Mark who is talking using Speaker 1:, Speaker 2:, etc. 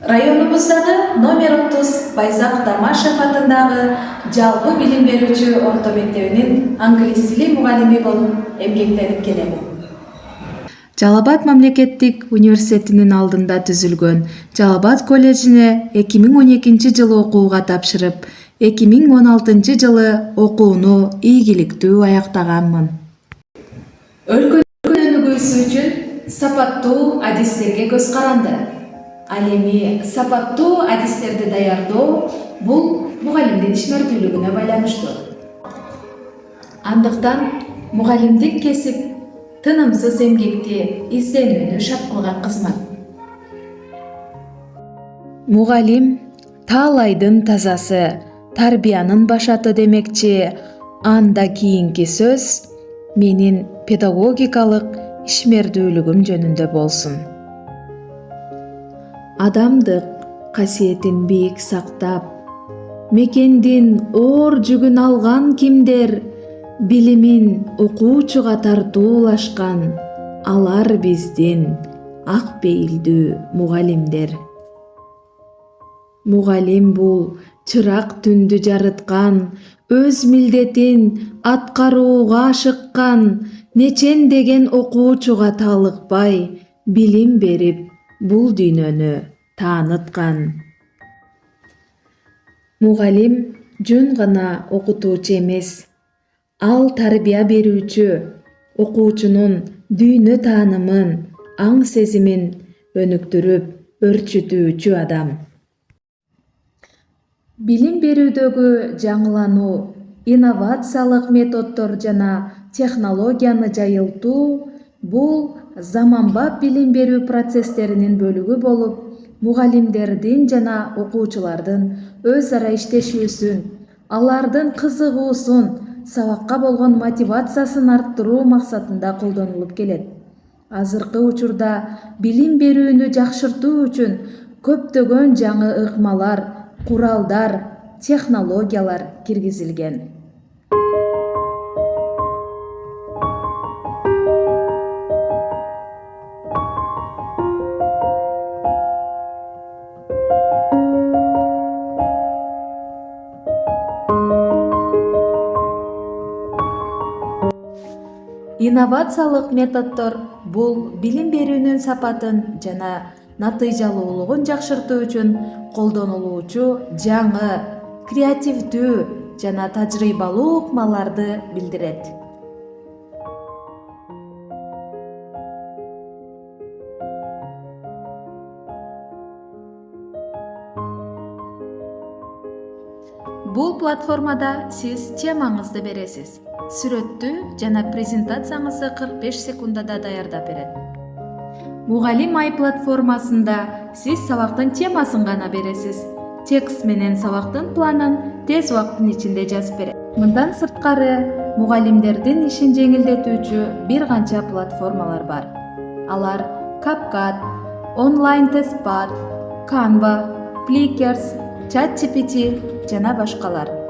Speaker 1: Районумуздагы номер 30 Байзак Дамашев атындагы жалпы билим берүүчү орто мектебинин англис тили мугалими болуп эмгектенип келемин.
Speaker 2: Жалал Абад мамлекеттик университетинин алдында түзүлгөн Жалал Абад колледжине 2012 жылы окууга тапшырып, 2016 жылы окууну ийгиликтүү аяктаганмын.
Speaker 1: Өлкөнүн өнүгүүсү үчүн сапаттуу адистерге көз каранды. Ал эми сапаттуу адистерди даярдоо бул мугалимдин ишмердүүлүгүнө байланыштуу. Андыктан мугалимдик кесип тынымсыз эмгекти, изденүүнү шарт кылган кызмат.
Speaker 2: Мугалим таалайдын тазасы, тарбиянын башаты демекчи. Анда кийинки сөз менин педагогикалык ишмердүүлүгүм жөнүндө болсун. Адамдык касиетин бийик сактап, мекендин оор жүгүн алган кимдер, билимин окуучуга тартуулашкан, алар биздин ак пейилдүү мугалимдер. Мугалим бул чырак түндү жарыткан, өз милдетин аткарууга ашыккан, нечендеген окуучуга таалыкпай, билим берип, бул дүйнөнү тааныткан. Мугалим жөн гана окутуучу эмес, ал тарбия берүүчү, окуучунун дүйнө таанымын, аң сезимин өнүктүрүп, өрчүтүүчү адам. Билим берүүдөгү жаңылануу, инновациялык методдор жана технологияны жайылтуу бул заманбап билим берүү процесстеринин бөлүгү болуп, мугалимдердин жана окуучулардын өз ара иштешүүсүн, алардын кызыгуусун, сабакка болгон мотивациясын арттыруу максатында колдонулуп келет. Азыркы учурда билим берүүнү жакшыртуу үчүн көптөгөн жаңы ыкмалар, куралдар, технологиялар киргизилген. Инновациялык методдор бул билим берүүнүн сапатын жана натыйжалуулугун жакшыртуу үчүн колдонулуучу жаңы, креативдүү жана тажрыйбалуу ыкмаларды билдирет. Бул платформада сиз темаңызды бересиз. Сүрөттү жана презентацияңызды 45 секундада даярдап берет. Мугалим ай платформасында сиз сабактын темасын гана бересиз. Текст менен сабактын планын тез убакыттын ичинде жазып берет. Мындан сырткары, мугалимдердин ишин жеңилдетүүчү бир канча платформалар бар. Алар CapCut, Online Testpad, Canva, Plickers, ChatGPT жана башкалар.